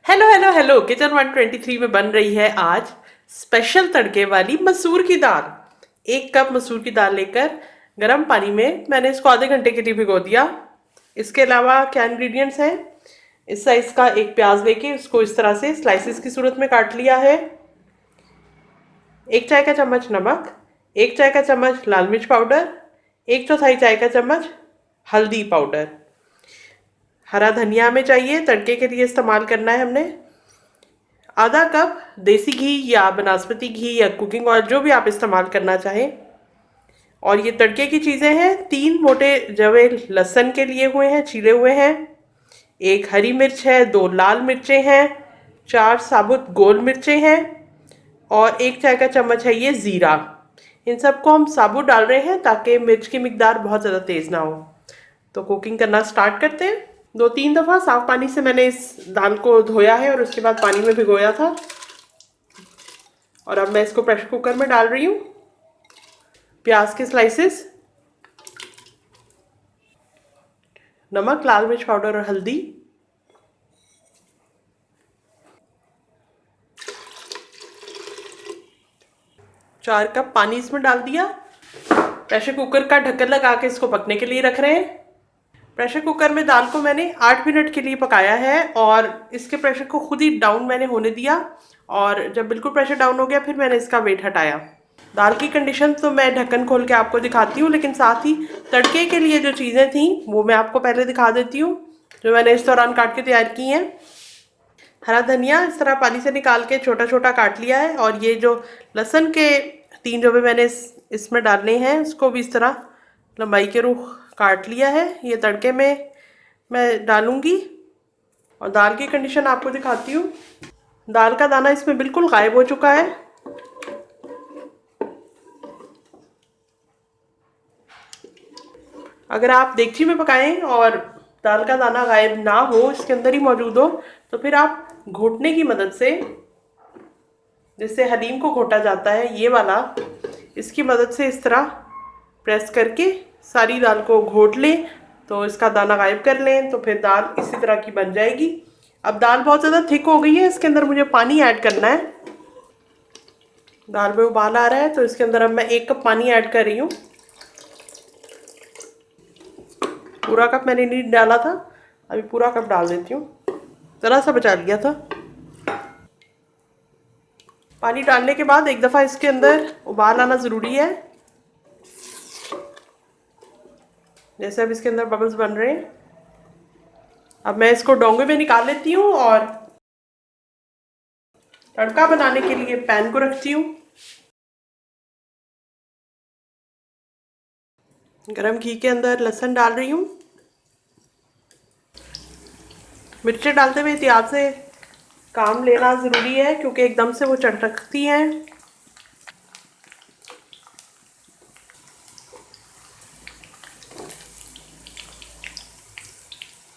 Hello hello hello, kitchen 123 में बन रही है आज स्पेशल तड़के वाली मसूर की दाल। 1 कप मसूर की दाल लेकर गर्म पानी में मैंने इसको आधे घंटे के लिए भिगो दिया। इसके अलावा क्या इंग्रेडिएंट्स हैं? इस साइज का एक प्याज लेके उसको इस तरह से स्लाइसिस की सूरत में काट लिया है। 1 चाय का चम्मच नमक, 1 चाय का चम्मच लाल मिर्च पाउडर, 1/4 चाय का चम्मच हल्दी पाउडर। हरा धनिया हमें चाहिए, तड़के के लिए इस्तेमाल करना है हमने। आधा कप देसी घी या बनास्पति घी या कुकिंग ऑयल, जो भी आप इस्तेमाल करना चाहें। और ये तड़के की चीज़ें हैं। 3 मोटे जवे लहसुन के लिए हुए हैं, छिले हुए हैं। 1 हरी मिर्च है, 2 लाल मिर्चें हैं, 4 साबुत गोल मिर्चें हैं और 1 चाय का चम्मच है ये ज़ीरा। इन सबको हम साबुत डाल रहे हैं ताकि मिर्च की मिकदार बहुत ज़्यादा तेज़ ना हो। तो कुकिंग करना स्टार्ट करते हैं। 2-3 दफ़ा साफ पानी से मैंने इस दाल को धोया है और उसके बाद पानी में भिगोया था। और अब मैं इसको प्रेशर कुकर में डाल रही हूँ। प्याज के स्लाइसेस, नमक, लाल मिर्च पाउडर और हल्दी। चार कप पानी इसमें डाल दिया। प्रेशर कुकर का ढक्कन लगा के इसको पकने के लिए रख रहे हैं। प्रेशर कुकर में दाल को मैंने 8 मिनट के लिए पकाया है और इसके प्रेशर को खुद ही डाउन मैंने होने दिया। और जब बिल्कुल प्रेशर डाउन हो गया फिर मैंने इसका वेट हटाया। दाल की कंडीशन तो मैं ढक्कन खोल के आपको दिखाती हूँ, लेकिन साथ ही तड़के के लिए जो चीज़ें थी वो मैं आपको पहले दिखा देती हूँ, जो मैंने इस दौरान काट के तैयार की हैं। हरा धनिया इस तरह पानी से निकाल के छोटा छोटा काट लिया है। और ये जो लहसुन के 3 जवे मैंने इसमें डालने हैं, उसको भी इस तरह लंबाई के रुख काट लिया है। ये तड़के में मैं डालूंगी। और दाल की कंडीशन आपको दिखाती हूँ। दाल का दाना इसमें बिल्कुल गायब हो चुका है। अगर आप देगची में पकाएं और दाल का दाना गायब ना हो, इसके अंदर ही मौजूद हो, तो फिर आप घोटने की मदद से, जिससे हलीम को घोटा जाता है ये वाला, इसकी मदद से इस तरह प्रेस करके सारी दाल को घोट लें तो इसका दाना गायब कर लें, तो फिर दाल इसी तरह की बन जाएगी। अब दाल बहुत ज़्यादा थिक हो गई है, इसके अंदर मुझे पानी ऐड करना है। दाल में उबाल आ रहा है तो इसके अंदर अब मैं 1 कप पानी ऐड कर रही हूँ। पूरा कप मैंने नहीं डाला था, अभी पूरा कप डाल देती हूँ। ज़रा सा बचा लिया था। पानी डालने के बाद 1 दफ़ा इसके अंदर उबाल आना ज़रूरी है। जैसे अब इसके अंदर बबल्स बन रहे हैं, अब मैं इसको डोंगे में निकाल लेती हूँ और तड़का बनाने के लिए पैन को रखती हूँ। गरम घी के अंदर लहसुन डाल रही हूँ। मिर्चें डालते हुए एहतियात से काम लेना ज़रूरी है क्योंकि एकदम से वो चटकती हैं।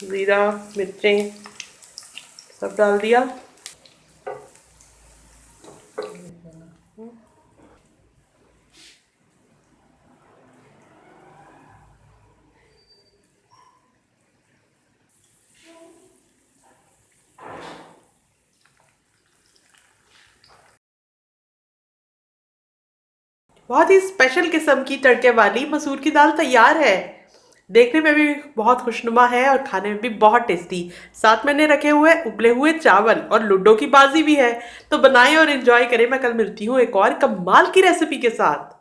ज़ीरा, मिर्चें सब डाल दिया। बहुत ही स्पेशल किस्म की तड़के वाली मसूर की दाल तैयार है। देखने में भी बहुत खुशनुमा है और खाने में भी बहुत टेस्टी। साथ मैंने रखे हुए उबले हुए चावल और लूडो की बाजी भी है। तो बनाएं और एंजॉय करें। मैं कल मिलती हूँ एक और कमाल की रेसिपी के साथ।